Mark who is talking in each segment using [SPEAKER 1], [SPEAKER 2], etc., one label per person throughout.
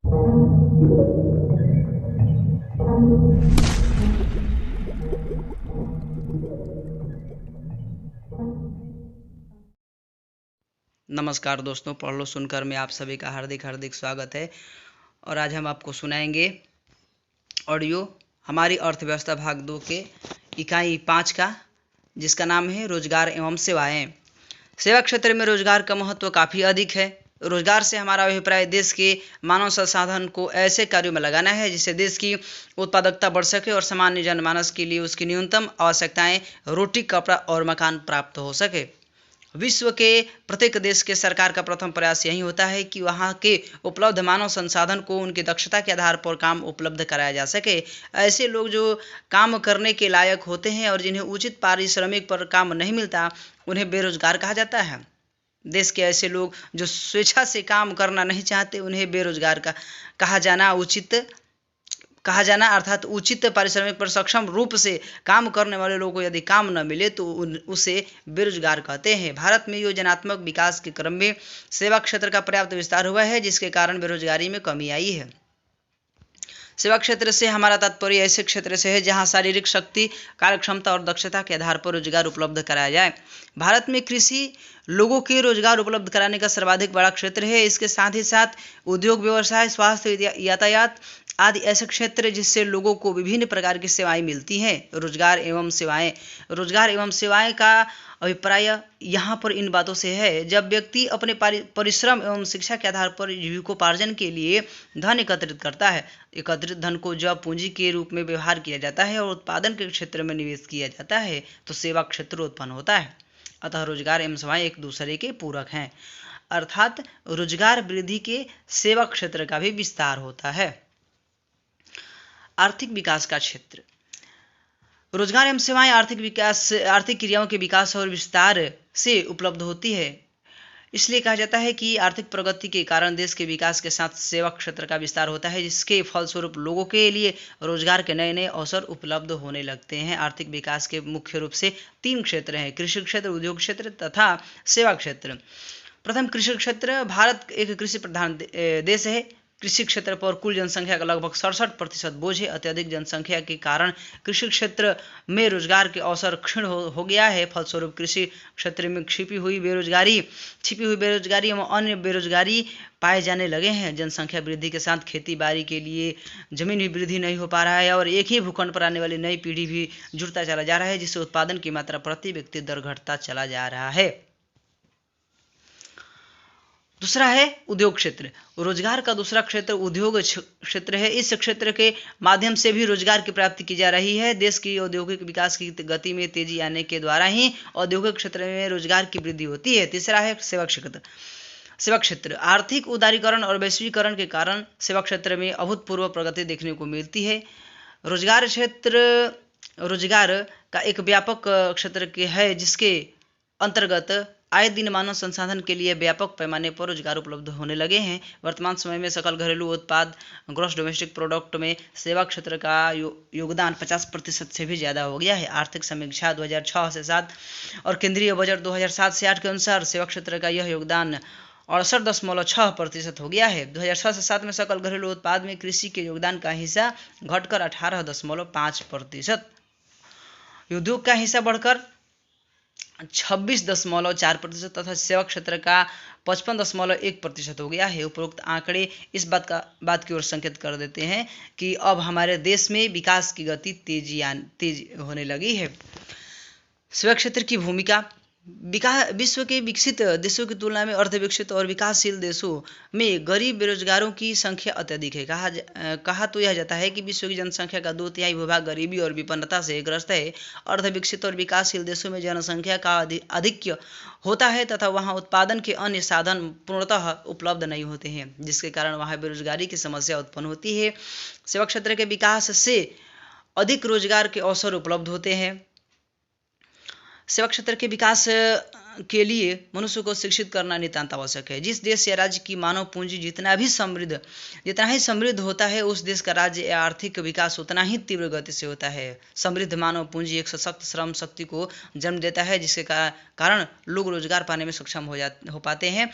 [SPEAKER 1] नमस्कार दोस्तों, पढ़ लो सुनकर में आप सभी का हार्दिक हार्दिक स्वागत है। और आज हम आपको सुनाएंगे ऑडियो हमारी अर्थव्यवस्था भाग 2 के इकाई 5 का, जिसका नाम है रोजगार एवं सेवाएं। सेवा क्षेत्र में रोजगार का महत्व काफ़ी अधिक है। रोजगार से हमारा अभिप्राय देश के मानव संसाधन को ऐसे कार्यों में लगाना है जिससे देश की उत्पादकता बढ़ सके और सामान्य जनमानस के लिए उसकी न्यूनतम आवश्यकताएं रोटी, कपड़ा और मकान प्राप्त हो सके। विश्व के प्रत्येक देश के सरकार का प्रथम प्रयास यही होता है कि वहाँ के उपलब्ध मानव संसाधन को उनकी दक्षता के आधार पर काम उपलब्ध कराया जा सके। ऐसे लोग जो काम करने के लायक होते हैं और जिन्हें उचित पारिश्रमिक पर काम नहीं मिलता, उन्हें बेरोजगार कहा जाता है। देश के ऐसे लोग जो स्वेच्छा से काम करना नहीं चाहते, उन्हें बेरोजगार कहा जाना अर्थात उचित पारिश्रमिक पर सक्षम रूप से काम करने वाले लोगों को यदि काम न मिले तो उसे बेरोजगार कहते हैं। भारत में योजनात्मक विकास के क्रम में सेवा क्षेत्र का पर्याप्त विस्तार हुआ है, जिसके कारण बेरोजगारी में कमी आई है। सेवा क्षेत्र से हमारा तात्पर्य ऐसे क्षेत्र से है जहां शारीरिक शक्ति, कार्यक्षमता और दक्षता के आधार पर रोजगार उपलब्ध कराया जाए। भारत में कृषि लोगों के रोजगार उपलब्ध कराने का सर्वाधिक बड़ा क्षेत्र है। इसके साथ ही साथ उद्योग, व्यवसाय, स्वास्थ्य, यातायात आदि ऐसे क्षेत्र जिससे लोगों को विभिन्न प्रकार की सेवाएं मिलती हैं। रोजगार एवं सेवाएं का अभिप्राय यहाँ पर इन बातों से है। जब व्यक्ति अपने परिश्रम एवं शिक्षा के आधार पर जीविकोपार्जन के लिए धन एकत्रित करता है, एकत्रित धन को जब पूंजी के रूप में व्यवहार किया जाता है और उत्पादन के क्षेत्र में निवेश किया जाता है, तो सेवा क्षेत्र उत्पन्न होता है। अतः रोजगार एवं सेवाएं एक दूसरे के पूरक हैं, अर्थात रोजगार वृद्धि के सेवा क्षेत्र का भी विस्तार होता है। आर्थिक विकास का क्षेत्र। रोजगार एवं सेवाएं आर्थिक क्रियाओं के विकास और विस्तार से उपलब्ध होती है। इसलिए कहा जाता है कि आर्थिक प्रगति के कारण देश के विकास के साथ सेवा क्षेत्र का विस्तार होता है, जिसके फलस्वरूप लोगों के लिए रोजगार के नए नए अवसर उपलब्ध होने लगते हैं। आर्थिक विकास के मुख्य रूप से 3 क्षेत्र हैं: कृषि क्षेत्र, उद्योग क्षेत्र तथा सेवा क्षेत्र। प्रथम, कृषि क्षेत्र। भारत एक कृषि प्रधान देश है। कृषि क्षेत्र पर कुल जनसंख्या का लगभग 67% बोझ है। अत्यधिक जनसंख्या के कारण कृषि क्षेत्र में रोजगार के अवसर क्षीण हो गया है। फलस्वरूप कृषि क्षेत्र में छिपी हुई बेरोजगारी एवं अन्य बेरोजगारी पाए जाने लगे हैं। जनसंख्या वृद्धि के साथ खेती बाड़ी के लिए जमीन भी वृद्धि नहीं हो पा रहा है और एक ही भूखंड पर आने वाली नई पीढ़ी भी जुड़ता चला जा रहा है, जिससे उत्पादन की मात्रा प्रति व्यक्ति दर घटता चला जा रहा है। दूसरा है उद्योग क्षेत्र। रोजगार का दूसरा क्षेत्र उद्योग क्षेत्र है। इस क्षेत्र के माध्यम से भी रोजगार की प्राप्ति की जा रही है। देश की औद्योगिक विकास की गति में तेजी आने के द्वारा ही औद्योगिक क्षेत्र में रोजगार की वृद्धि होती है। तीसरा है सेवा क्षेत्र। आर्थिक उदारीकरण और वैश्वीकरण के कारण सेवा क्षेत्र में अभूतपूर्व प्रगति देखने को मिलती है। रोजगार का एक व्यापक क्षेत्र है, जिसके अंतर्गत आए दिन मानव संसाधन के लिए व्यापक पैमाने पर रोजगार उपलब्ध होने लगे हैं। वर्तमान समय में सकल घरेलू उत्पाद ग्रॉस डोमेस्टिक प्रोडक्ट में सेवा क्षेत्र का योगदान 50% से भी ज़्यादा हो गया है। आर्थिक समीक्षा 2006 से 7 और केंद्रीय बजट 2007 से 8 के अनुसार सेवा क्षेत्र का यह योगदान 68.6% हो गया है। 2006 से 7 में सकल घरेलू उत्पाद में कृषि के योगदान का हिस्सा घटकर 18.5%, उद्योग का हिस्सा बढ़कर 26.4% तथा सेवा क्षेत्र का 55.1% हो गया है। उपरोक्त आंकड़े इस बात की ओर संकेत कर देते हैं कि अब हमारे देश में विकास की गति तेज होने लगी है। सेवा क्षेत्र की भूमिका। विश्व के विकसित देशों की तुलना में अर्धविकसित और विकासशील देशों में गरीब बेरोजगारों की संख्या अत्यधिक है। कहा तो यह जाता है कि विश्व की जनसंख्या का 2/3 भूभाग गरीबी और विपन्नता से ग्रस्त है। अर्धविकसित और विकासशील देशों में जनसंख्या का आधिक्य होता है तथा वहाँ उत्पादन के अन्य साधन पूर्णतः उपलब्ध नहीं होते हैं, जिसके कारण वहाँ बेरोजगारी की समस्या उत्पन्न होती है। सेवा क्षेत्र के विकास से अधिक रोजगार के अवसर उपलब्ध होते हैं। सेवा क्षेत्र के विकास के लिए मनुष्य को शिक्षित करना नितांत आवश्यक है। जिस देश या राज्य की मानव पूंजी जितना ही समृद्ध होता है, उस देश का राज्य या आर्थिक विकास उतना ही तीव्र गति से होता है। समृद्ध मानव पूंजी एक सशक्त श्रम शक्ति को जन्म देता है, जिसके कारण लोग रोजगार पाने में सक्षम हो पाते हैं।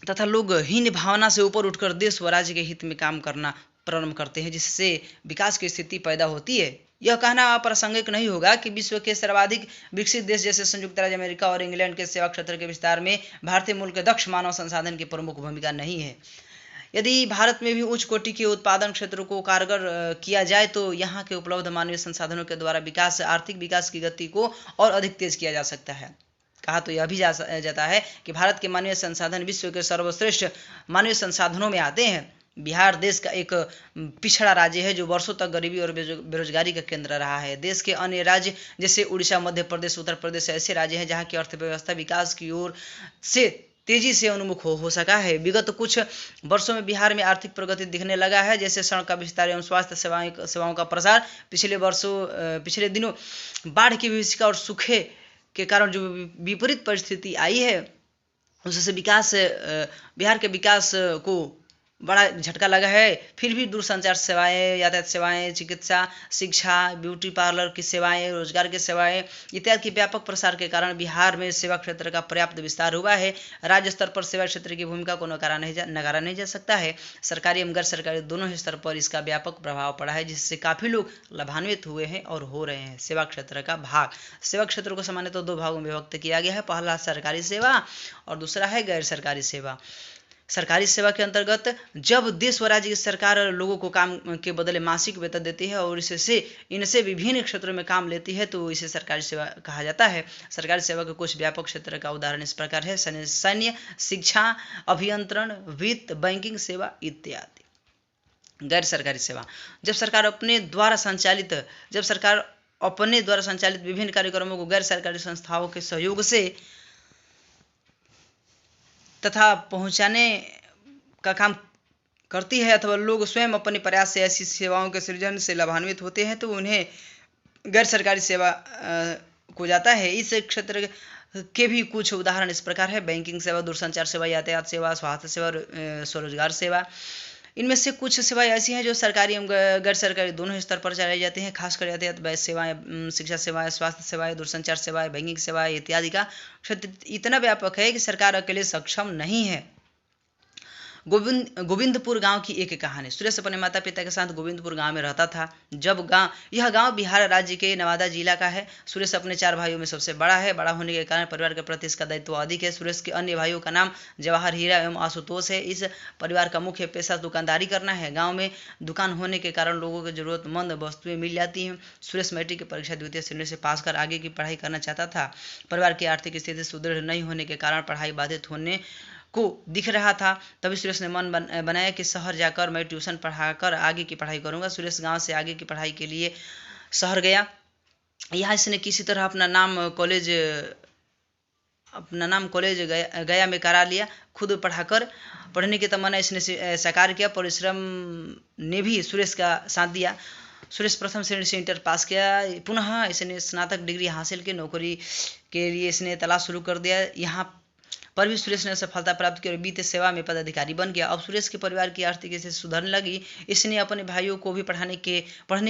[SPEAKER 1] तथा लोग हीन भावना से ऊपर उठकर देश व राज्य के हित में काम करना प्रारंभ करते हैं, जिससे विकास की स्थिति पैदा होती है। यह कहना अप्रासंगिक नहीं होगा कि विश्व के सर्वाधिक विकसित देश जैसे संयुक्त राज्य अमेरिका और इंग्लैंड के सेवा क्षेत्र के विस्तार में भारतीय मूल के दक्ष मानव संसाधन की प्रमुख भूमिका नहीं है। यदि भारत में भी उच्च कोटि के उत्पादन क्षेत्रों को कारगर किया जाए तो यहाँ के उपलब्ध मानवीय संसाधनों के द्वारा विकास आर्थिक विकास की गति को और अधिक तेज किया जा सकता है। कहा तो यह भी जाता है कि भारत के मानवीय संसाधन विश्व के सर्वश्रेष्ठ मानवीय संसाधनों में आते हैं। बिहार देश का एक पिछड़ा राज्य है जो वर्षों तक गरीबी और बेरोजगारी का केंद्र रहा है। देश के अन्य राज्य जैसे उड़ीसा, मध्य प्रदेश, उत्तर प्रदेश ऐसे राज्य हैं जहाँ की अर्थव्यवस्था विकास की ओर से तेजी से उन्मुख हो सका है। विगत कुछ वर्षों में बिहार में आर्थिक प्रगति दिखने लगा है, जैसे सड़क का विस्तार एवं स्वास्थ्य सेवाओं का प्रसार। पिछले दिनों बाढ़ की भीषिका और सूखे के कारण जो विपरीत परिस्थिति आई है उससे बिहार के विकास को बड़ा झटका लगा है। फिर भी दूरसंचार सेवाएं, यातायात सेवाएं, चिकित्सा, शिक्षा, ब्यूटी पार्लर की सेवाएं, रोजगार की सेवाएं इत्यादि के व्यापक प्रसार के कारण बिहार में सेवा क्षेत्र का पर्याप्त विस्तार हुआ है। राज्य स्तर पर सेवा क्षेत्र की भूमिका को नकारा नहीं जा सकता है। सरकारी एवं गैर सरकारी दोनों ही स्तर पर इसका व्यापक प्रभाव पड़ा है, जिससे काफ़ी लोग लाभान्वित हुए हैं और हो रहे हैं। सेवा क्षेत्र का भाग, सेवा क्षेत्र को सामान्यतः दो भागों में विभक्त किया गया है। पहला सरकारी सेवा और दूसरा है गैर सरकारी सेवा। सरकारी सेवा के अंतर्गत जब देश व राज्य की सरकार लोगों को काम के बदले मासिक वेतन देती है और इनसे विभिन्न क्षेत्रों में काम लेती है तो इसे सरकारी सेवा कहा जाता है। सरकारी सेवा के कुछ व्यापक क्षेत्र का उदाहरण इस प्रकार है: सैन्य, शिक्षा, अभियंत्रण, वित्त, बैंकिंग सेवा इत्यादि। गैर सरकारी सेवा, जब सरकार अपने द्वारा संचालित विभिन्न कार्यक्रमों को गैर सरकारी संस्थाओं के सहयोग से तथा पहुंचाने का काम करती है अथवा लोग स्वयं अपने प्रयास से ऐसी सेवाओं के सृजन से लाभान्वित होते हैं तो उन्हें गैर सरकारी सेवा को जाता है। इस क्षेत्र के भी कुछ उदाहरण इस प्रकार है: बैंकिंग सेवा, दूरसंचार सेवा, यातायात सेवा, स्वास्थ्य सेवा, स्वरोजगार सेवा। इनमें से कुछ सेवाएं ऐसी हैं जो सरकारी एवं गैर सरकारी दोनों स्तर पर चलाई जाती हैं। खासकर यातायात सेवाएं, शिक्षा सेवाएं, स्वास्थ्य सेवाएं, दूरसंचार सेवाएं, बैंकिंग सेवाएं इत्यादि का क्षेत्र इतना व्यापक है कि सरकार अकेले सक्षम नहीं है। गोविंदपुर गांव की एक कहानी। सुरेश अपने माता पिता के साथ गोविंदपुर गांव में रहता था। यह गांव बिहार राज्य के नवादा जिला का है। सुरेश अपने 4 भाइयों में सबसे बड़ा है। बड़ा होने के कारण परिवार के प्रति इसका दायित्व अधिक है। सुरेश के अन्य भाइयों का नाम जवाहर, हीरा एवं आशुतोष है। इस परिवार का मुख्य पेशा दुकानदारी करना है। गाँव में दुकान होने के कारण लोगों को जरूरतमंद वस्तुएं मिल जाती हैं। सुरेश मैट्रिक की परीक्षा द्वितीय श्रेणी से पास कर आगे की पढ़ाई करना चाहता था। परिवार की आर्थिक स्थिति सुदृढ़ नहीं होने के कारण पढ़ाई बाधित होने को दिख रहा था। तभी सुरेश ने मन बनाया कि शहर जाकर मैं ट्यूशन पढ़ाकर आगे की पढ़ाई करूंगा। सुरेश गांव से आगे की पढ़ाई के लिए शहर गया। यहाँ इसने किसी तरह अपना नाम कॉलेज गया में करा लिया। खुद पढ़ने की तमन्ना इसने साकार किया। परिश्रम ने भी सुरेश का साथ दिया। सुरेश प्रथम श्रेणी से इंटर पास किया। पुनः इसने स्नातक डिग्री हासिल की। नौकरी के लिए इसने तलाश शुरू कर दिया। यहाँ पर भी सुरेश ने सफलता प्राप्त की और वित्त सेवा में पदाधिकारी बन गया। अब सुरेश के परिवार की आर्थिक स्थिति सुधरने लगी। इसने अपने भाइयों को भी पढ़ने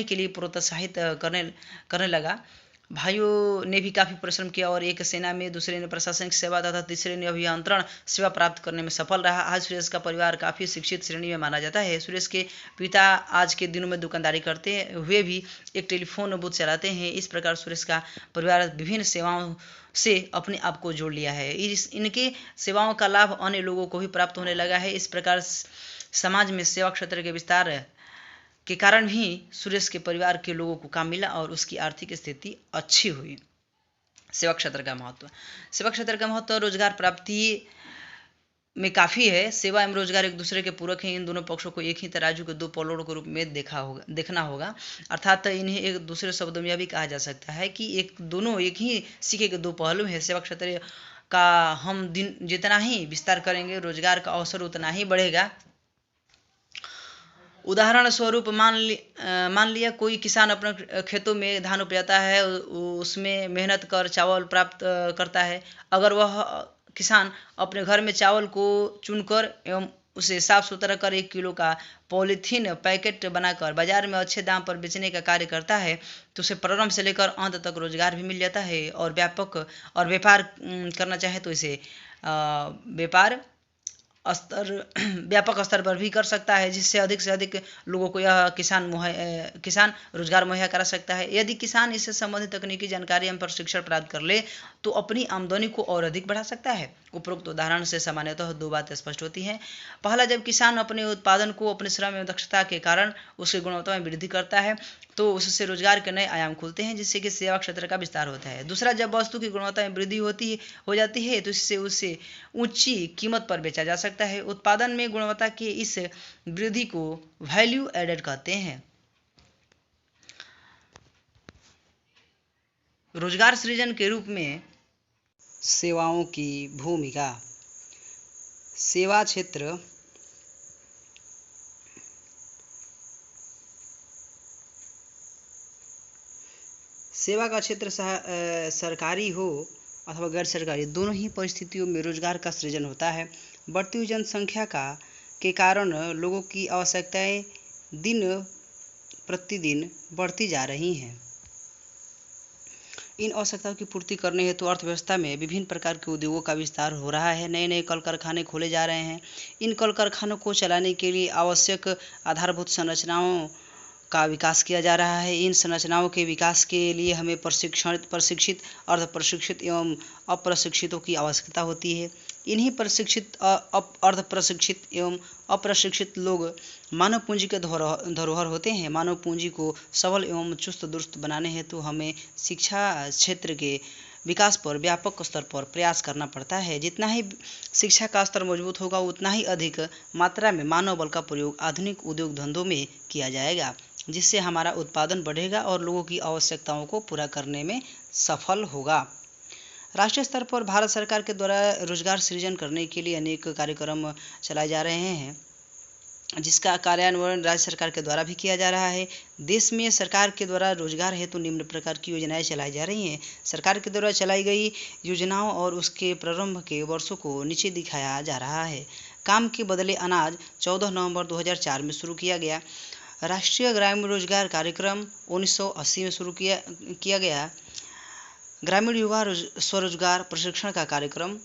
[SPEAKER 1] के लिए प्रोत्साहित करने लगा। भाइयों ने भी काफ़ी परिश्रम किया और एक सेना में, दूसरे ने प्रशासनिक सेवा तथा तीसरे ने अभियंत्रण सेवा प्राप्त करने में सफल रहा। आज सुरेश का परिवार काफ़ी शिक्षित श्रेणी में माना जाता है। सुरेश के पिता आज के दिनों में दुकानदारी करते हुए भी एक टेलीफोन बूथ चलाते हैं। इस प्रकार सुरेश का परिवार विभिन्न सेवाओं से अपने आप को जोड़ लिया है। इनके सेवाओं का लाभ अन्य लोगों को भी प्राप्त होने लगा है। इस प्रकार समाज में सेवा क्षेत्र के विस्तार के कारण भी सुरेश के परिवार के लोगों को काम मिला और उसकी आर्थिक स्थिति अच्छी हुई। सेवा क्षेत्र का महत्व। सेवा क्षेत्र का महत्व रोजगार प्राप्ति में काफ़ी है। सेवा एवं रोजगार एक दूसरे के पूरक हैं। इन दोनों पक्षों को एक ही तराजू के 2 पलों के रूप में देखना होगा। अर्थात इन्हें एक दूसरे शब्दों में यह भी कहा जा सकता है कि दोनों एक ही सिक्के के 2 पहलू हैं। सेवा क्षेत्र का हम जितना ही विस्तार करेंगे रोजगार का अवसर उतना ही बढ़ेगा। उदाहरण स्वरूप मान लिया कोई किसान अपने खेतों में धान उपजाता है, उसमें मेहनत कर चावल प्राप्त करता है। अगर वह किसान अपने घर में चावल को चुनकर एवं उसे साफ सुथरा कर 1 किलो का पॉलीथीन पैकेट बनाकर बाजार में अच्छे दाम पर बेचने का कार्य करता है तो उसे प्रारंभ से लेकर अंत तक रोजगार भी मिल जाता है। और व्यापार करना चाहे तो इसे व्यापार व्यापक स्तर पर भी कर सकता है, जिससे अधिक से अधिक लोगों को यह किसान रोजगार मुहैया करा सकता है। यदि किसान इससे संबंधित तकनीकी जानकारी एवं प्रशिक्षण प्राप्त कर ले तो अपनी आमदनी को और अधिक बढ़ा सकता है। उपरोक्त उदाहरण से सामान्यतः दो बातें स्पष्ट होती हैं। पहला, जब किसान अपने उत्पादन को अपने श्रम एवं दक्षता के कारण उसकी गुणवत्ता में वृद्धि करता है तो उससे रोजगार के नए आयाम खुलते हैं, जिससे कि सेवा क्षेत्र का विस्तार होता है। दूसरा, जब वस्तु की गुणवत्ता में वृद्धि हो जाती है तो इससे उसे ऊंची कीमत पर बेचा जा सकता है। उत्पादन में गुणवत्ता के इस वृद्धि को वैल्यू एडेड कहते हैं। रोजगार सृजन के रूप में सेवाओं की भूमिका। सेवा क्षेत्र सेवा का क्षेत्र सरकारी हो अथवा गैर सरकारी, दोनों ही परिस्थितियों में रोजगार का सृजन होता है। बढ़ती हुई जनसंख्या के कारण लोगों की आवश्यकताएं दिन प्रतिदिन बढ़ती जा रही हैं। इन आवश्यकताओं की पूर्ति करने हेतु अर्थव्यवस्था में विभिन्न प्रकार के उद्योगों का विस्तार हो रहा है। नए नए कल कारखाने खोले जा रहे हैं। इन कल कारखानों को चलाने के लिए आवश्यक आधारभूत संरचनाओं का विकास किया जा रहा है। इन संरचनाओं के विकास के लिए हमें प्रशिक्षित, अर्ध प्रशिक्षित एवं अप्रशिक्षितों की आवश्यकता होती है। इन्हीं प्रशिक्षित, अर्ध प्रशिक्षित एवं अप्रशिक्षित लोग मानव पूंजी के धरोहर होते हैं। मानव पूंजी को सबल एवं चुस्त दुरुस्त बनाने हेतु हमें शिक्षा क्षेत्र के विकास पर व्यापक स्तर पर प्रयास करना पड़ता है। जितना ही शिक्षा का स्तर मजबूत होगा उतना ही अधिक मात्रा में मानव बल का प्रयोग आधुनिक उद्योग धंधों में किया जाएगा, जिससे हमारा उत्पादन बढ़ेगा और लोगों की आवश्यकताओं को पूरा करने में सफल होगा। राष्ट्रीय स्तर पर भारत सरकार के द्वारा रोजगार सृजन करने के लिए अनेक कार्यक्रम चलाए जा रहे हैं, जिसका कार्यान्वयन राज्य सरकार के द्वारा भी किया जा रहा है। देश में सरकार के द्वारा रोजगार हेतु निम्न प्रकार की योजनाएं चलाई जा रही हैं। सरकार के द्वारा चलाई गई योजनाओं और उसके प्रारंभ के वर्षों को नीचे दिखाया जा रहा है। काम के बदले अनाज 14 नवंबर 2004 में शुरू किया गया। राष्ट्रीय ग्रामीण रोजगार कार्यक्रम 1980 में शुरू किया गया। ग्रामीण युवा स्वरोजगार प्रशिक्षण का कार्यक्रम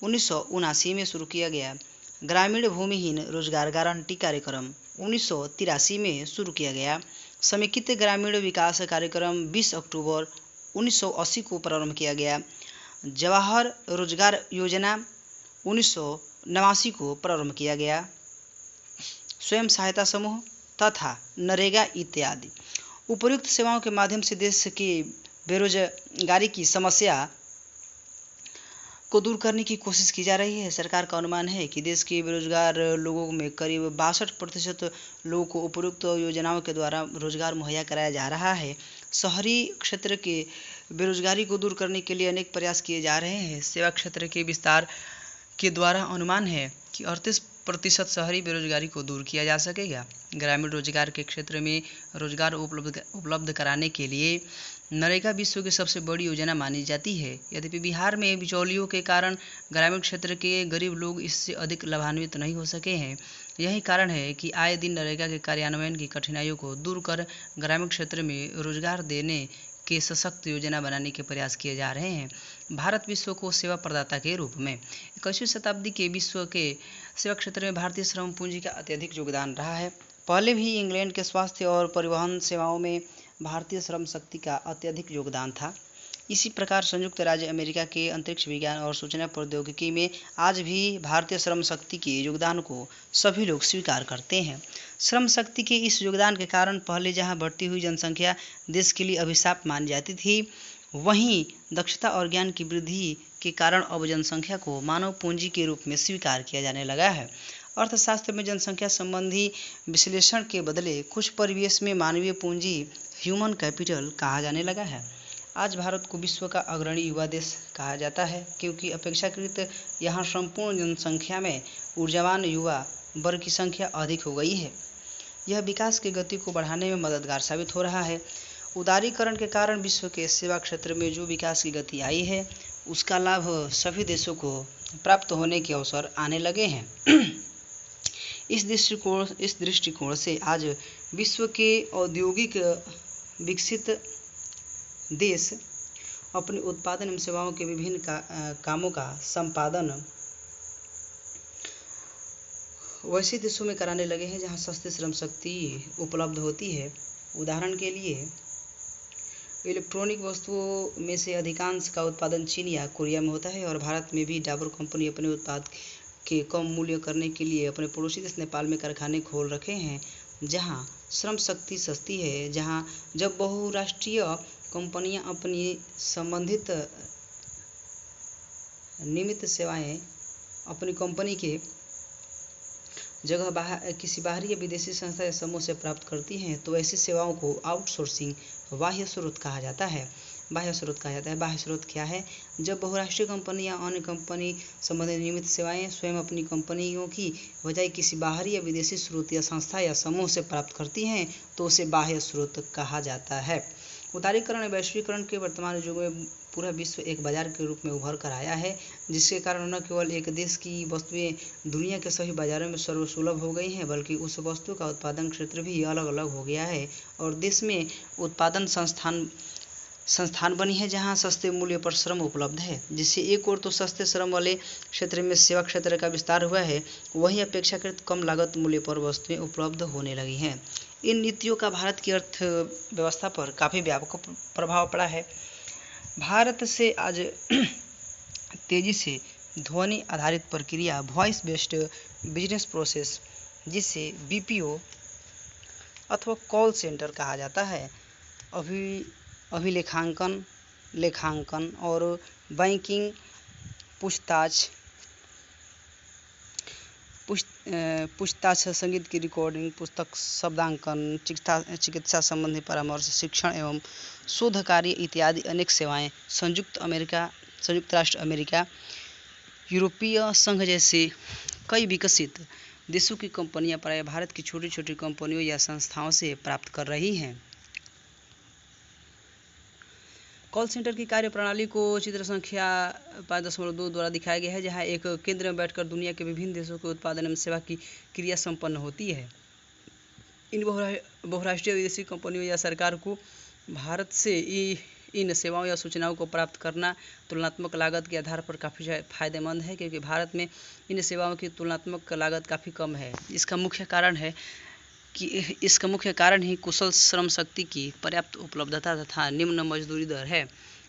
[SPEAKER 1] 1979 में शुरू किया गया। ग्रामीण भूमिहीन रोजगार गारंटी कार्यक्रम 1983 में शुरू किया गया। समेकित ग्रामीण विकास कार्यक्रम 20 अक्टूबर 1980 को प्रारंभ किया गया। जवाहर रोजगार योजना 1989 को प्रारंभ किया गया। स्वयं सहायता समूह तथा नरेगा इत्यादि उपयुक्त सेवाओं के माध्यम से देश की बेरोजगारी की समस्या को दूर करने की कोशिश की जा रही है। सरकार का अनुमान है कि देश के बेरोजगार लोगों में करीब 62% लोगों को उपयुक्त योजनाओं के द्वारा रोजगार मुहैया कराया जा रहा है। शहरी क्षेत्र के बेरोजगारी को दूर करने के लिए अनेक प्रयास किए जा रहे हैं। सेवा क्षेत्र के विस्तार के द्वारा अनुमान है कि 38% शहरी बेरोजगारी को दूर किया जा सकेगा। ग्रामीण रोजगार के क्षेत्र में रोजगार उपलब्ध कराने के लिए नरेगा विश्व की सबसे बड़ी योजना मानी जाती है। यद्यपि बिहार में बिचौलियों के कारण ग्रामीण क्षेत्र के गरीब लोग इससे अधिक लाभान्वित नहीं हो सके हैं। यही कारण है कि आए दिन नरेगा के कार्यान्वयन की कठिनाइयों को दूर कर ग्रामीण क्षेत्र में रोजगार देने के सशक्त योजना बनाने के प्रयास किए जा रहे हैं। भारत विश्व को सेवा प्रदाता के रूप में 21वीं शताब्दी के विश्व के सेवा क्षेत्र में भारतीय श्रम पूंजी का अत्यधिक योगदान रहा है। पहले भी इंग्लैंड के स्वास्थ्य और परिवहन सेवाओं में भारतीय श्रम शक्ति का अत्यधिक योगदान था। इसी प्रकार संयुक्त राज्य अमेरिका के अंतरिक्ष विज्ञान और सूचना प्रौद्योगिकी में आज भी भारतीय श्रम शक्ति के योगदान को सभी लोग स्वीकार करते हैं। श्रम शक्ति के इस योगदान के कारण पहले जहां बढ़ती हुई जनसंख्या देश के लिए अभिशाप मानी जाती थी, वहीं दक्षता और ज्ञान की वृद्धि के कारण अब जनसंख्या को मानव पूंजी के रूप में स्वीकार किया जाने लगा है। अर्थशास्त्र में जनसंख्या संबंधी विश्लेषण के बदले कुछ परिवेश में मानवीय पूंजी ह्यूमन कैपिटल कहा जाने लगा है। आज भारत को विश्व का अग्रणी युवा देश कहा जाता है, क्योंकि अपेक्षाकृत यहाँ संपूर्ण जनसंख्या में ऊर्जावान युवा वर्ग की संख्या अधिक हो गई है। यह विकास की गति को बढ़ाने में मददगार साबित हो रहा है। उदारीकरण के कारण विश्व के सेवा क्षेत्र में जो विकास की गति आई है, उसका लाभ सभी देशों को प्राप्त होने के अवसर आने लगे हैं। इस दृष्टिकोण से आज विश्व के औद्योगिक विकसित देश अपने उत्पादन एवं सेवाओं के विभिन्न कामों का संपादन वैसे देशों में कराने लगे हैं जहां सस्ती श्रम शक्ति उपलब्ध होती है। उदाहरण के लिए इलेक्ट्रॉनिक वस्तुओं में से अधिकांश का उत्पादन चीन या कोरिया में होता है और भारत में भी डाबर कंपनी अपने उत्पाद के कम मूल्य करने के लिए अपने पड़ोसी देश नेपाल में कारखाने खोल रखे हैं जहां श्रम शक्ति सस्ती है। जब बहुराष्ट्रीय कंपनियां अपनी संबंधित नियमित सेवाएं अपनी कंपनी के जगह किसी बाहरी या विदेशी संस्था या समूह से प्राप्त करती हैं तो ऐसी सेवाओं को आउटसोर्सिंग बाह्य स्रोत कहा जाता है। बाह्य स्रोत क्या है? जब बहुराष्ट्रीय कंपनियां अन्य कंपनी संबंधित नियमित सेवाएं स्वयं अपनी कंपनियों की बजाय किसी बाहरी या विदेशी स्रोत या संस्था या समूह से प्राप्त करती हैं तो उसे बाह्य स्रोत कहा जाता है। उदारीकरण वैश्वीकरण के वर्तमान युग में पूरा विश्व एक बाजार के रूप में उभर कर आया है जिसके कारण न केवल एक देश की वस्तुएं दुनिया के सभी बाजारों में सर्वसुलभ हो गई हैं बल्कि उस वस्तु का उत्पादन क्षेत्र भी अलग अलग हो गया है और देश में उत्पादन संस्थान बनी है जहां सस्ते मूल्य पर श्रम उपलब्ध है। जिससे एक ओर तो सस्ते श्रम वाले क्षेत्र में सेवा क्षेत्र का विस्तार हुआ है वहीं अपेक्षाकृत कम लागत मूल्य पर वस्तुएं उपलब्ध होने लगी हैं। इन नीतियों का भारत की अर्थव्यवस्था पर काफ़ी व्यापक प्रभाव पड़ा है। भारत से आज तेजी से ध्वनि आधारित प्रक्रिया वॉइस बेस्ड बिजनेस प्रोसेस जिसे बीपीओ अथवा कॉल सेंटर कहा जाता है अभिलेखांकन लेखांकन और बैंकिंग पूछताछ संगीत की रिकॉर्डिंग पुस्तक शब्दांकन चिकित्सा संबंधी परामर्श शिक्षण एवं शोध कार्य इत्यादि अनेक सेवाएं संयुक्त राष्ट्र अमेरिका यूरोपीय संघ जैसे कई विकसित देशों की कंपनियां प्रायः भारत की छोटी छोटी कंपनियों या संस्थाओं से प्राप्त कर रही हैं। कॉल सेंटर की कार्य प्रणाली को चित्र संख्या 5.2 द्वारा दिखाया गया है जहां एक केंद्र में बैठकर दुनिया के विभिन्न देशों के उत्पादन एवं सेवा की क्रिया संपन्न होती है। इन बहुराष्ट्रीय विदेशी कंपनियों या सरकार को भारत से इन सेवाओं या सूचनाओं को प्राप्त करना तुलनात्मक लागत के आधार पर काफ़ी फायदेमंद है क्योंकि भारत में इन सेवाओं की तुलनात्मक लागत काफ़ी कम है। इसका मुख्य कारण ही कुशल श्रम शक्ति की पर्याप्त उपलब्धता तथा निम्न मजदूरी दर है।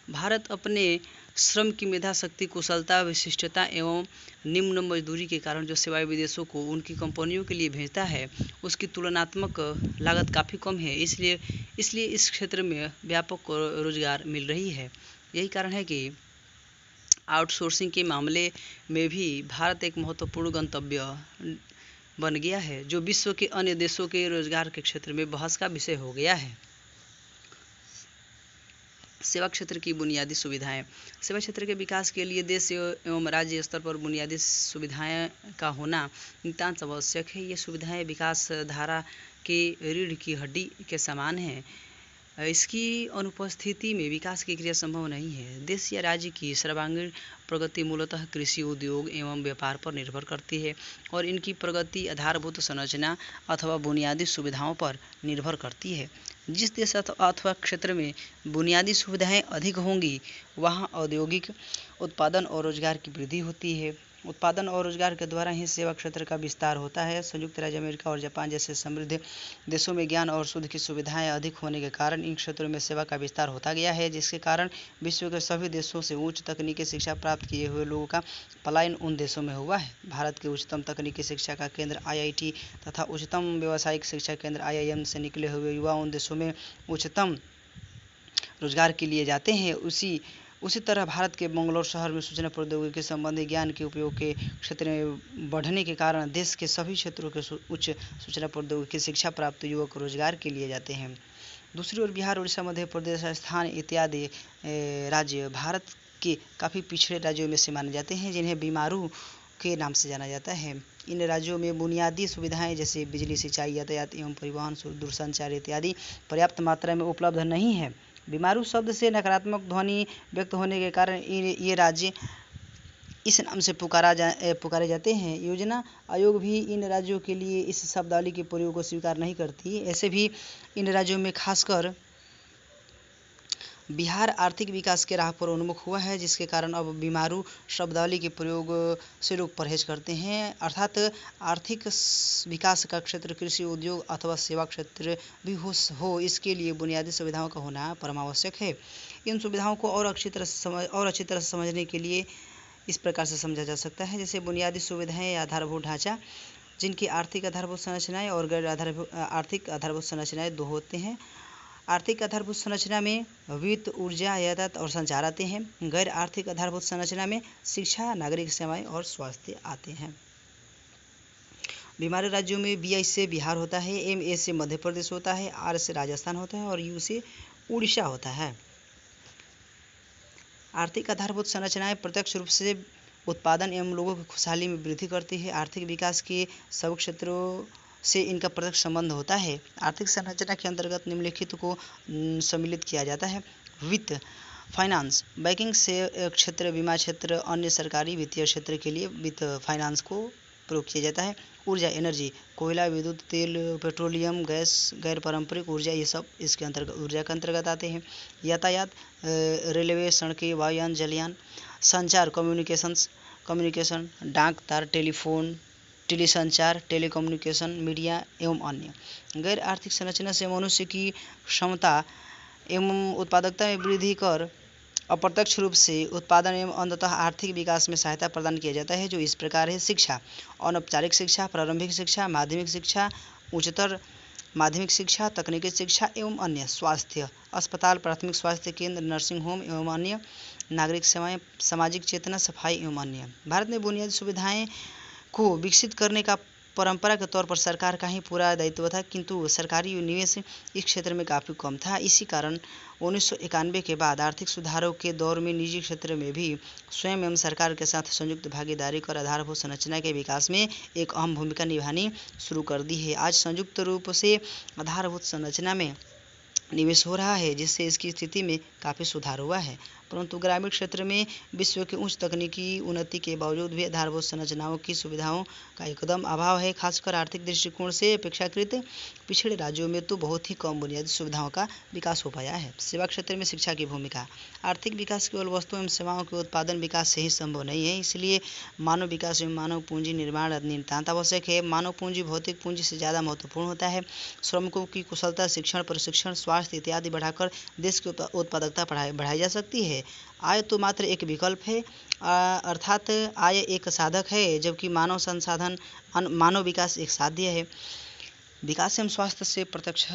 [SPEAKER 1] भारत अपने श्रम की मेधा शक्ति कुशलता विशिष्टता एवं निम्न मजदूरी के कारण जो सेवाएं विदेशों को उनकी कंपनियों के लिए भेजता है उसकी तुलनात्मक लागत काफ़ी कम है। इसलिए इस क्षेत्र में व्यापक रोजगार मिल रही है। यही कारण है कि आउटसोर्सिंग के मामले में भी भारत एक महत्वपूर्ण गंतव्य बन गया है जो विश्व के अन्य देशों के रोजगार के क्षेत्र में बहस का विषय हो गया है। सेवा क्षेत्र की बुनियादी सुविधाएं। सेवा क्षेत्र के विकास के लिए देश एवं राज्य स्तर पर बुनियादी सुविधाएं का होना नितांत आवश्यक है। ये सुविधाएं विकास धारा के रीढ़ की हड्डी के समान हैं। इसकी अनुपस्थिति में विकास की क्रिया संभव नहीं है। देश या राज्य की सर्वांगीण प्रगति मूलतः कृषि उद्योग एवं व्यापार पर निर्भर करती है और इनकी प्रगति आधारभूत संरचना अथवा बुनियादी सुविधाओं पर निर्भर करती है। जिस देश अथवा क्षेत्र में बुनियादी सुविधाएं अधिक होंगी वहां औद्योगिक उत्पादन और रोजगार की वृद्धि होती है। उत्पादन और रोजगार के द्वारा ही सेवा क्षेत्र का विस्तार होता है। संयुक्त राज्य अमेरिका और जापान जैसे समृद्ध देशों में ज्ञान और शोध की सुविधाएं अधिक होने के कारण इन क्षेत्रों में सेवा का विस्तार होता गया है जिसके कारण विश्व के सभी देशों से उच्च तकनीकी शिक्षा प्राप्त किए हुए लोगों का पलायन उन देशों में हुआ है। भारत के उच्चतम तकनीकी शिक्षा का केंद्र IIT तथा उच्चतम व्यावसायिक शिक्षा केंद्र IIM से निकले हुए युवा उन देशों में उच्चतम रोजगार के लिए जाते हैं। उसी तरह भारत के बेंगलोर शहर में सूचना प्रौद्योगिकी संबंधी ज्ञान के उपयोग के क्षेत्र में बढ़ने के कारण देश के सभी क्षेत्रों के उच्च सूचना प्रौद्योगिकी शिक्षा प्राप्त युवक रोजगार के लिए जाते हैं। दूसरी ओर बिहार उड़ीसा मध्य प्रदेश राजस्थान इत्यादि राज्य भारत के काफ़ी पिछड़े राज्यों में से माने जाते हैं जिन्हें बीमारू के नाम से जाना जाता है। इन राज्यों में बुनियादी सुविधाएं जैसे बिजली सिंचाई यातायात एवं परिवहन दूरसंचार इत्यादि पर्याप्त मात्रा में उपलब्ध नहीं है। बीमारू शब्द से नकारात्मक ध्वनि व्यक्त होने के कारण ये राज्य इस नाम से पुकारे जाते हैं। योजना आयोग भी इन राज्यों के लिए इस शब्दावली के प्रयोग को स्वीकार नहीं करती। ऐसे भी इन राज्यों में खासकर बिहार आर्थिक विकास के राह पर उन्मुख हुआ है, जिसके कारण अब बीमारू शब्दावली के प्रयोग से लोग परहेज करते हैं। अर्थात आर्थिक विकास का क्षेत्र कृषि, उद्योग अथवा सेवा क्षेत्र भी हो इसके लिए बुनियादी सुविधाओं का होना परमावश्यक है। इन सुविधाओं को और अच्छी तरह से समझने के लिए इस प्रकार से समझा जा सकता है। जैसे बुनियादी सुविधाएं या आधारभूत ढांचा, जिनकी आर्थिक आधारभूत संरचनाएं और गैर आर्थिक आधारभूत संरचनाएं दो होते हैं। आर्थिक आधारभूत संरचना में वित्त, ऊर्जा, यातायात और संचार आते हैं। गैर आर्थिक आधारभूत संरचना में शिक्षा, नागरिक सेवाएं और स्वास्थ्य आते हैं। बीमारू राज्यों में BI से बिहार होता है, MA से मध्य प्रदेश होता है, R से राजस्थान होता है और U से उड़ीसा होता है। आर्थिक आधारभूत संरचनाएं प्रत्यक्ष रूप से उत्पादन एवं लोगों की खुशहाली में वृद्धि करती है। आर्थिक विकास के सब क्षेत्रों से इनका प्रत्यक्ष संबंध होता है। आर्थिक संरचना के अंतर्गत निम्नलिखित को सम्मिलित किया जाता है। वित्त, फाइनेंस, बैंकिंग से क्षेत्र, बीमा क्षेत्र, अन्य सरकारी वित्तीय क्षेत्र के लिए वित्त फाइनेंस को प्रयोग किया जाता है। ऊर्जा, एनर्जी, कोयला, विद्युत, तेल, पेट्रोलियम, गैस, गैर पारंपरिक ऊर्जा, ये सब इसके अंतर्गत ऊर्जा के अंतर्गत आते हैं। यातायात, रेलवे, सड़कें, वायुयान, जलयान। संचार, कम्युनिकेशन, डाक तार, टेलीफोन, टेलीसंचार, टेलीकम्युनिकेशन, मीडिया एवं अन्य। गैर आर्थिक संरचना से मनुष्य की क्षमता एवं उत्पादकता में वृद्धि कर अप्रत्यक्ष रूप से उत्पादन एवं अंततः आर्थिक विकास में सहायता प्रदान किया जाता है, जो इस प्रकार है। शिक्षा, अनौपचारिक शिक्षा, प्रारंभिक शिक्षा, माध्यमिक शिक्षा, उच्चतर माध्यमिक शिक्षा, तकनीकी शिक्षा एवं अन्य। स्वास्थ्य, अस्पताल, प्राथमिक स्वास्थ्य केंद्र, नर्सिंग होम एवं अन्य। नागरिक सेवाएं, सामाजिक चेतना, सफाई एवं अन्य। भारत में बुनियादी सुविधाएं को विकसित करने का परंपरा के तौर पर सरकार का ही पूरा दायित्व था, किंतु सरकारी निवेश इस क्षेत्र में काफ़ी कम था। इसी कारण 1991 के बाद आर्थिक सुधारों के दौर में निजी क्षेत्र में भी स्वयं एवं सरकार के साथ संयुक्त भागीदारी कर आधारभूत संरचना के विकास में एक अहम भूमिका निभानी शुरू कर दी है। आज संयुक्त रूप से आधारभूत संरचना में निवेश हो रहा है, जिससे इसकी स्थिति में काफ़ी सुधार हुआ है। परंतु ग्रामीण क्षेत्र में विश्व की उच्च तकनीकी उन्नति के बावजूद भी आधारभूत संरचनाओं की सुविधाओं का एकदम अभाव है। खासकर आर्थिक दृष्टिकोण से अपेक्षाकृत पिछड़े राज्यों में तो बहुत ही कम बुनियादी सुविधाओं का विकास हो पाया है। सेवा क्षेत्र में शिक्षा की भूमिका। आर्थिक विकास केवल वस्तुओं एवं सेवाओं के उत्पादन विकास से ही संभव नहीं है, इसलिए मानव विकास एवं मानव पूंजी निर्माण नितांत आवश्यक है। मानव पूंजी भौतिक पूंजी से ज़्यादा महत्वपूर्ण होता है। श्रमिकों की कुशलता, शिक्षण, प्रशिक्षण, स्वास्थ्य इत्यादि बढ़ाकर देश की उत्पादकता बढ़ाई जा सकती है। आय तो मात्र एक विकल्प है, अर्थात आय एक साधक है, जबकि मानव विकास एक साध्य है। विकास एवं स्वास्थ्य से प्रत्यक्ष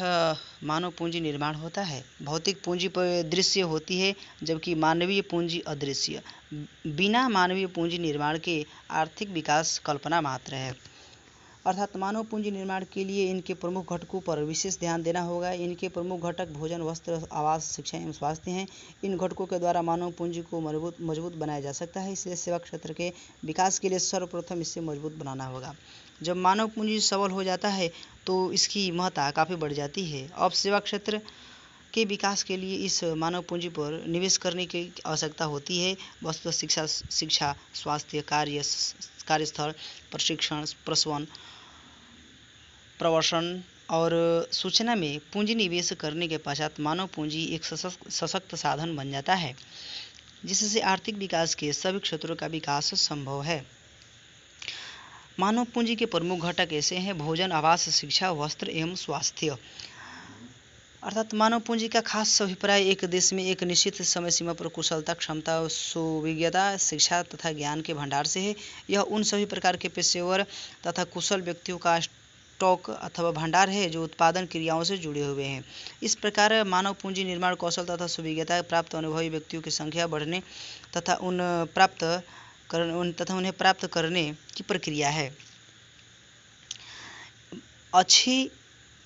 [SPEAKER 1] मानव पूंजी निर्माण होता है। भौतिक पूंजी पर दृश्य होती है, जबकि मानवीय पूंजी अदृश्य। बिना मानवीय पूंजी निर्माण के आर्थिक विकास कल्पना मात्र है। अर्थात मानव पूंजी निर्माण के लिए इनके प्रमुख घटकों पर विशेष ध्यान देना होगा। इनके प्रमुख घटक भोजन, वस्त्र, आवास, शिक्षा एवं स्वास्थ्य हैं। इन घटकों के द्वारा मानव पूंजी को मजबूत बनाया जा सकता है, इसलिए सेवा क्षेत्र के विकास के लिए सर्वप्रथम इससे मजबूत बनाना होगा। जब मानव पूंजी सबल हो जाता है तो इसकी महत्ता काफ़ी बढ़ जाती है। अब सेवा क्षेत्र के विकास के लिए इस मानव पूंजी पर निवेश करने की आवश्यकता होती है। वस्तुतः शिक्षा, स्वास्थ्य, कार्यस्थल, प्रशिक्षण, प्रवसन और सूचना में पूंजी निवेश करने के पश्चात मानव पूंजी एक सशक्त साधन बन जाता है, जिससे आर्थिक विकास के सभी क्षेत्रों का विकास संभव है। मानव पूंजी के प्रमुख घटक ऐसे हैं: भोजन, आवास, शिक्षा, वस्त्र एवं स्वास्थ्य। अर्थात मानव पूंजी का खास अभिप्राय एक देश में एक निश्चित समय सीमा पर कुशलता, क्षमता, सुविज्ञता, शिक्षा तथा ज्ञान के भंडार से है। यह उन सभी प्रकार के पेशेवर तथा कुशल व्यक्तियों का स्टॉक अथवा भंडार है जो उत्पादन क्रियाओं से जुड़े हुए हैं। इस प्रकार मानव पूंजी निर्माण कौशल तथा सुविज्ञता प्राप्त अनुभवी व्यक्तियों की संख्या बढ़ने तथा उन्हें प्राप्त करने की प्रक्रिया है। अच्छी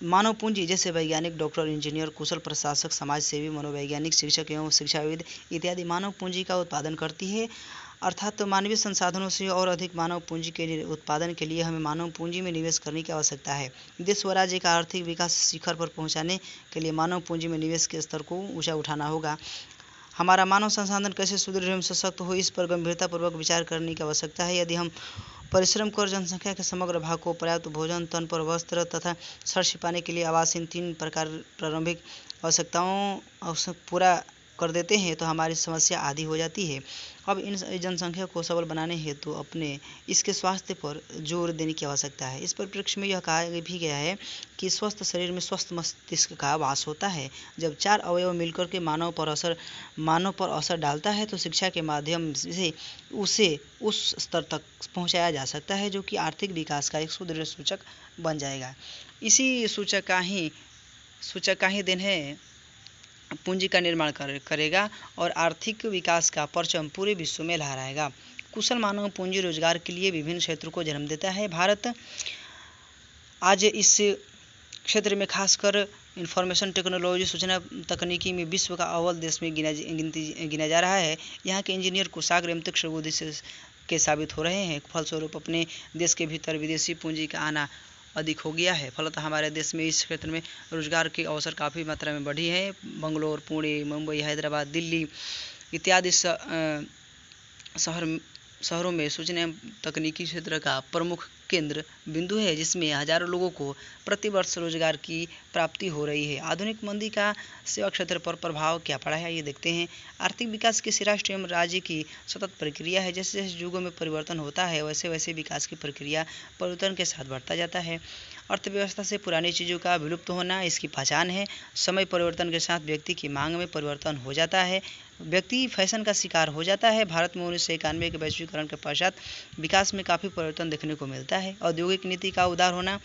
[SPEAKER 1] मानव पूंजी जैसे वैज्ञानिक, डॉक्टर, इंजीनियर, कुशल प्रशासक, समाज सेवी, मनोवैज्ञानिक, शिक्षक एवं शिक्षाविद इत्यादि मानव पूंजी का उत्पादन करती है। अर्थात मानवीय संसाधनों से और अधिक मानव पूंजी के उत्पादन के लिए हमें मानव पूंजी में निवेश करने की आवश्यकता है। देश व राज्य का आर्थिक विकास शिखर पर पहुंचाने के लिए मानव पूंजी में निवेश के स्तर को ऊंचा उठाना होगा। हमारा मानव संसाधन कैसे सुदृढ़ एवं सशक्त हो, इस पर गंभीरतापूर्वक विचार करने की आवश्यकता है। यदि हम परिश्रम कर जनसंख्या के समग्र भाग को पर्याप्त भोजन, तन पर वस्त्र तथा सर्ष पाने के लिए आवास, इन तीन प्रकार प्रारंभिक आवश्यकताओं पूरा कर देते हैं तो हमारी समस्या आधी हो जाती है। अब इन जनसंख्या को सबल बनाने हेतु अपने इसके स्वास्थ्य पर जोर देने की आवश्यकता है। इस परिप्रेक्ष्य में यह कहा भी गया है कि स्वस्थ शरीर में स्वस्थ मस्तिष्क का वास होता है। जब 4 अवयव मिलकर के मानव पर असर डालता है तो शिक्षा के माध्यम से उसे उस स्तर तक पहुंचाया जा सकता है जो कि आर्थिक विकास का एक सुदृढ़ सूचक बन जाएगा। इसी सूचक का ही दिन है पूंजी का निर्माण करेगा और आर्थिक विकास का परचम पूरे विश्व में लहराएगा। कुशल मानव पूंजी रोजगार के लिए विभिन्न क्षेत्रों को जन्म देता है। भारत आज इस क्षेत्र में खासकर इंफॉर्मेशन टेक्नोलॉजी सूचना तकनीकी में विश्व का अव्वल देश में गिना जा रहा है। यहाँ के इंजीनियर कुशाग्र एवं तीक्ष्ण बुद्धि के साबित हो रहे हैं। फलस्वरूप अपने देश के भीतर विदेशी पूंजी का आना अधिक हो गया है। फलतः हमारे देश में इस क्षेत्र में रोजगार के अवसर काफ़ी मात्रा में बढ़ी है। बंगलोर, पुणे, मुंबई, हैदराबाद, दिल्ली इत्यादि शहरों में सूचना तकनीकी क्षेत्र का प्रमुख केंद्र बिंदु है, जिसमें हजारों लोगों को प्रतिवर्ष रोजगार की प्राप्ति हो रही है। आधुनिक मंदी का सेवा क्षेत्र पर प्रभाव क्या पड़ा है, ये देखते हैं। आर्थिक विकास किसी राष्ट्र एवं राज्य की सतत प्रक्रिया है। जैसे जैसे युगों में परिवर्तन होता है वैसे वैसे विकास की प्रक्रिया परिवर्तन के साथ बढ़ता जाता है। अर्थव्यवस्था से पुरानी चीज़ों का विलुप्त होना इसकी पहचान है। समय परिवर्तन के साथ व्यक्ति की मांग में परिवर्तन हो जाता है, व्यक्ति फैशन का शिकार हो जाता है। भारत में 1991 के वैश्वीकरण के पश्चात विकास में काफ़ी परिवर्तन देखने को मिलता है। औद्योगिक नीति का उदार होना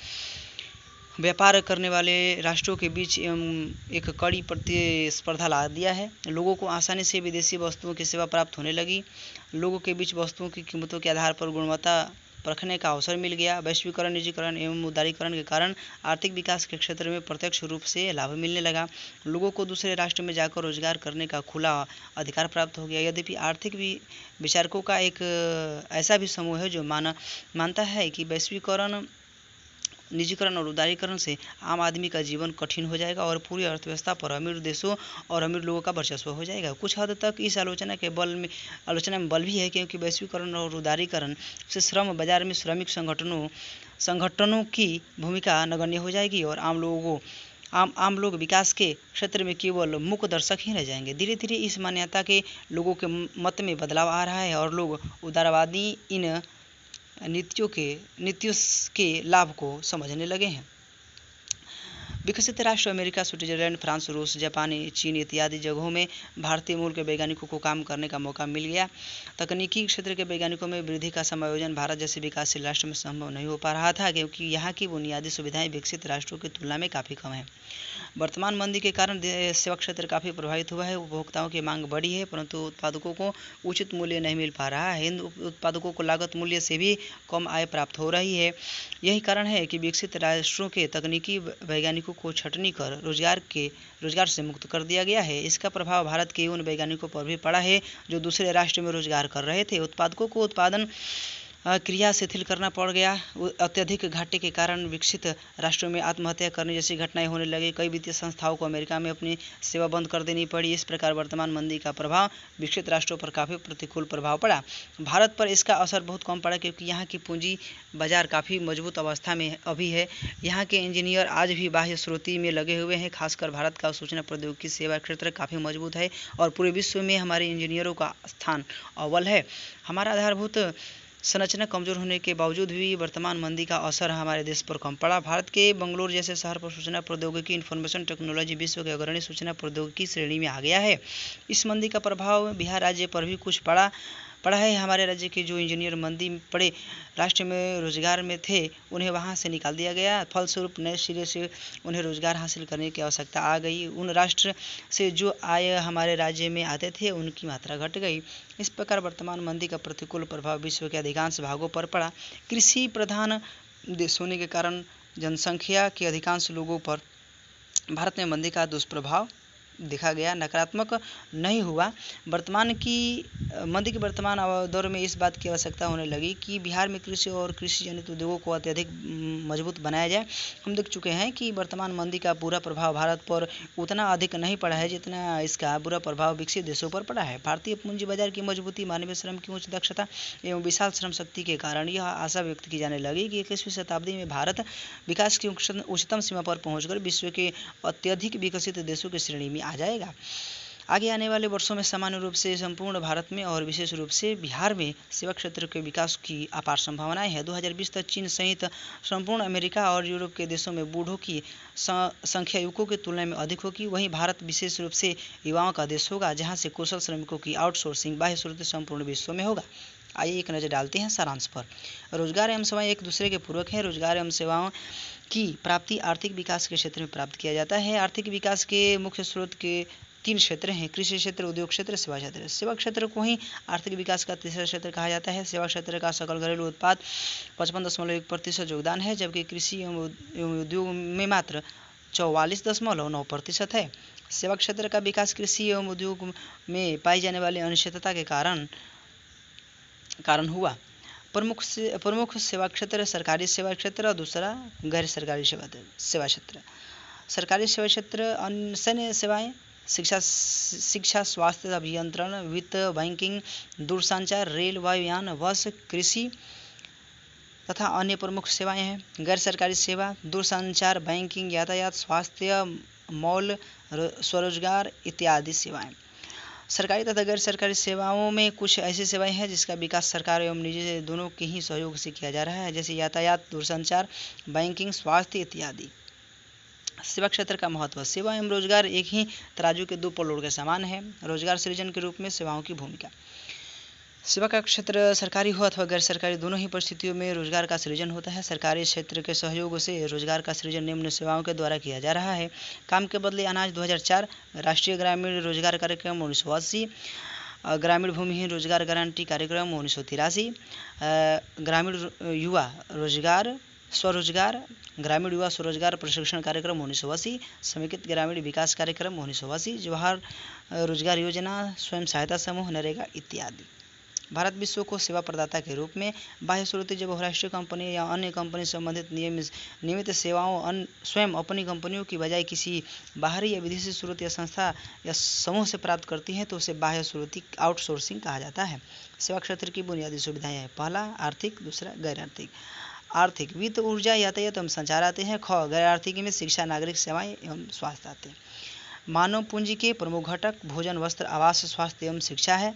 [SPEAKER 1] व्यापार करने वाले राष्ट्रों के बीच एक कड़ी प्रतिस्पर्धा ला दिया है। लोगों को आसानी से विदेशी वस्तुओं की सेवा प्राप्त होने लगी। लोगों के बीच वस्तुओं की कीमतों के आधार पर गुणवत्ता परखने का अवसर मिल गया। वैश्वीकरण, निजीकरण एवं उदारीकरण के कारण आर्थिक विकास के क्षेत्र में प्रत्यक्ष रूप से लाभ मिलने लगा। लोगों को दूसरे राष्ट्र में जाकर रोजगार करने का खुला अधिकार प्राप्त हो गया। यद्यपि आर्थिक विचारकों का एक ऐसा भी समूह है जो मानता है कि वैश्वीकरण, निजीकरण और उदारीकरण से आम आदमी का जीवन कठिन हो जाएगा और पूरी अर्थव्यवस्था पर अमीर देशों और अमीर लोगों का वर्चस्व हो जाएगा। कुछ हद तक इस आलोचना में बल भी है, क्योंकि वैश्वीकरण और उदारीकरण से श्रम बाजार में श्रमिक संगठनों की भूमिका नगण्य हो जाएगी और आम लोग विकास के क्षेत्र में केवल मूक दर्शक ही रह जाएंगे। धीरे धीरे इस मान्यता के लोगों के मत में बदलाव आ रहा है और लोग उदारवादी इन नीतियों के लाभ को समझने लगे हैं। विकसित राष्ट्र अमेरिका, स्विट्जरलैंड, फ्रांस, रूस, जापान, चीन इत्यादि जगहों में भारतीय मूल के वैज्ञानिकों को काम करने का मौका मिल गया। तकनीकी क्षेत्र के वैज्ञानिकों में वृद्धि का समायोजन भारत जैसे विकासशील राष्ट्र में संभव नहीं हो पा रहा था, क्योंकि यहाँ की बुनियादी सुविधाएं विकसित राष्ट्रों की तुलना में काफ़ी कम है। वर्तमान मंदी के कारण सेवा क्षेत्र काफ़ी प्रभावित हुआ है। उपभोक्ताओं की मांग बढ़ी है, परंतु उत्पादकों को उचित मूल्य नहीं मिल पा रहा है। इन उत्पादकों को लागत मूल्य से भी कम आय प्राप्त हो रही है। यही कारण है कि विकसित राष्ट्रों के तकनीकी वैज्ञानिकों को छटनी कर रोजगार से मुक्त कर दिया गया है। इसका प्रभाव भारत के उन वैज्ञानिकों पर भी पड़ा है जो दूसरे राष्ट्र में रोजगार कर रहे थे। उत्पादकों को उत्पादन क्रिया शिथिल करना पड़ गया। अत्यधिक घाटे के कारण विकसित राष्ट्रों में आत्महत्या करने जैसी घटनाएं होने लगी। कई वित्तीय संस्थाओं को अमेरिका में अपनी सेवा बंद कर देनी पड़ी। इस प्रकार वर्तमान मंदी का प्रभाव विकसित राष्ट्रों पर काफ़ी प्रतिकूल प्रभाव पड़ा। भारत पर इसका असर बहुत कम पड़ा, क्योंकि यहाँ की पूंजी बाजार काफ़ी मजबूत अवस्था में अभी है। यहाँ के इंजीनियर आज भी बाह्य स्रोती में लगे हुए हैं। खासकर भारत का सूचना प्रौद्योगिकी सेवा क्षेत्र काफ़ी मजबूत है और पूरे विश्व में हमारे इंजीनियरों का स्थान अव्वल है। हमारा आधारभूत संरचना कमजोर होने के बावजूद भी वर्तमान मंदी का असर हमारे देश पर कम पड़ा। भारत के बंगलोर जैसे शहर पर सूचना प्रौद्योगिकी, इंफॉर्मेशन टेक्नोलॉजी विश्व के अग्रणी सूचना प्रौद्योगिकी श्रेणी में आ गया है। इस मंदी का प्रभाव बिहार राज्य पर भी कुछ पड़ा है। हमारे राज्य के जो इंजीनियर मंदी पड़े राष्ट्र में रोजगार में थे, उन्हें वहां से निकाल दिया गया। फलस्वरूप नए सिरे से उन्हें रोजगार हासिल करने की आवश्यकता आ गई। उन राष्ट्र से जो आय हमारे राज्य में आते थे उनकी मात्रा घट गई। इस प्रकार वर्तमान मंदी का प्रतिकूल प्रभाव विश्व के अधिकांश भागों पर पड़ा। कृषि प्रधान देश होने के कारण जनसंख्या के अधिकांश लोगों पर भारत में मंदी का दुष्प्रभाव देखा गया, नकारात्मक नहीं हुआ। मंदी के वर्तमान दौर में इस बात की आवश्यकता होने लगी कि बिहार में कृषि और कृषि जनित उद्योगों को अत्यधिक मजबूत बनाया जाए। हम देख चुके हैं कि वर्तमान मंदी का बुरा प्रभाव भारत पर उतना अधिक नहीं पड़ा है जितना इसका बुरा प्रभाव विकसित देशों पर पड़ा है। भारतीय पूंजी बाजार की मजबूती, मानवीय श्रम की उच्च दक्षता एवं विशाल श्रम शक्ति के कारण यह आशा व्यक्त की जाने लगी कि 21वीं शताब्दी में भारत विकास की उच्चतम सीमा पर पहुंचकर विश्व के अत्यधिक विकसित देशों की श्रेणी में आ जाएगा। आगे आने वाले वर्षों में सामान्य रूप से संपूर्ण भारत में और विशेष रूप से बिहार में सेवा क्षेत्र के विकास की अपार संभावनाएं हैं। 2020 तक चीन सहित संपूर्ण अमेरिका और यूरोप के देशों में बूढ़ों की संख्या युवकों की तुलना में अधिक होगी। वहीं भारत विशेष रूप से युवाओं का देश होगा, जहां से कुशल श्रमिकों की आउटसोर्सिंग बाह्य स्रोत संपूर्ण विश्व में होगा। आइए एक नज़र डालते हैं सारांश पर। रोजगार एवं सेवाएं एक दूसरे के पूरक हैं। रोजगार एवं सेवाओं की प्राप्ति आर्थिक विकास के क्षेत्र में प्राप्त किया जाता है। आर्थिक विकास के मुख्य स्रोत के 3 क्षेत्र हैं: कृषि क्षेत्र, उद्योग क्षेत्र, सेवा क्षेत्र। सेवा क्षेत्र को ही आर्थिक विकास का तीसरा क्षेत्र कहा जाता है। सेवा क्षेत्र का सकल घरेलू उत्पाद 55.1% योगदान है, जबकि कृषि एवं उद्योग में मात्र 44.9% है। सेवा क्षेत्र का विकास कृषि एवं उद्योग में पाई जाने वाली अनिश्चितता के कारण हुआ। प्रमुख सेवा क्षेत्र सरकारी सेवा क्षेत्र और दूसरा गैर सरकारी सेवा क्षेत्र। सरकारी सेवा क्षेत्र सैन्य सेवाएं, शिक्षा, स्वास्थ्य, अभियंत्रण, वित्त, बैंकिंग, दूरसंचार, रेल, वायुयान, बस, कृषि तथा अन्य प्रमुख सेवाएं हैं। गैर सरकारी सेवा दूरसंचार, बैंकिंग, यातायात, स्वास्थ्य, मॉल, स्वरोजगार इत्यादि सेवाएं। सरकारी तथा गैर सरकारी सेवाओं में कुछ ऐसी सेवाएं हैं जिसका विकास सरकार एवं निजी दोनों के ही सहयोग से किया जा रहा है, जैसे यातायात, दूरसंचार, बैंकिंग, स्वास्थ्य इत्यादि। सेवा क्षेत्र का महत्व। सेवा एवं रोजगार एक ही तराजू के 2 पलोड़ के समान है। रोजगार सृजन के रूप में सेवाओं की भूमिका। सेवा का क्षेत्र सरकारी हो अथवा गैर सरकारी, दोनों ही परिस्थितियों में रोजगार का सृजन होता है। सरकारी क्षेत्र के सहयोग से रोजगार का सृजन निम्न सेवाओं के द्वारा किया जा रहा है: काम के बदले अनाज 2004, राष्ट्रीय ग्रामीण रोजगार कार्यक्रम 1980, ग्रामीण भूमिहीन रोजगार गारंटी कार्यक्रम 1983, ग्रामीण युवा रोजगार स्वरोजगार, ग्रामीण युवा स्वरोजगार प्रशिक्षण कार्यक्रम 1980, समेकित ग्रामीण विकास कार्यक्रम 1980, जवाहर रोजगार योजना, स्वयं सहायता समूह, नरेगा इत्यादि। भारत विश्व को सेवा प्रदाता के रूप में बाह्य स्रोत जब बहुराष्ट्रीय कंपनी या अन्य कंपनी संबंधित नियमित सेवाओं स्वयं अपनी कंपनियों की बजाय किसी बाहरी या विदेशी स्रोत या संस्था या समूह से प्राप्त करती हैं तो उसे बाह्य स्रोत आउटसोर्सिंग कहा जाता है। सेवा क्षेत्र की बुनियादी सुविधाएं हैं: पहला आर्थिक, दूसरा गैर आर्थिक। आर्थिक वित्त, ऊर्जा, यातायात एवं संचार आते हैं। गैर आर्थिक में शिक्षा, नागरिक सेवाएं एवं स्वास्थ्य आते हैं। मानव पूंजी के प्रमुख घटक भोजन, वस्त्र, आवास, स्वास्थ्य एवं शिक्षा है।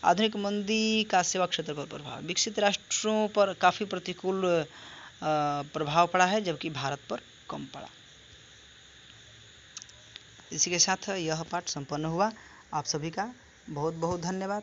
[SPEAKER 1] आधुनिक मंदी का सेवा क्षेत्र पर प्रभाव। विकसित राष्ट्रों पर काफ़ी प्रतिकूल प्रभाव पड़ा है, जबकि भारत पर कम पड़ा। इसी के साथ यह पाठ संपन्न हुआ। आप सभी का बहुत बहुत धन्यवाद।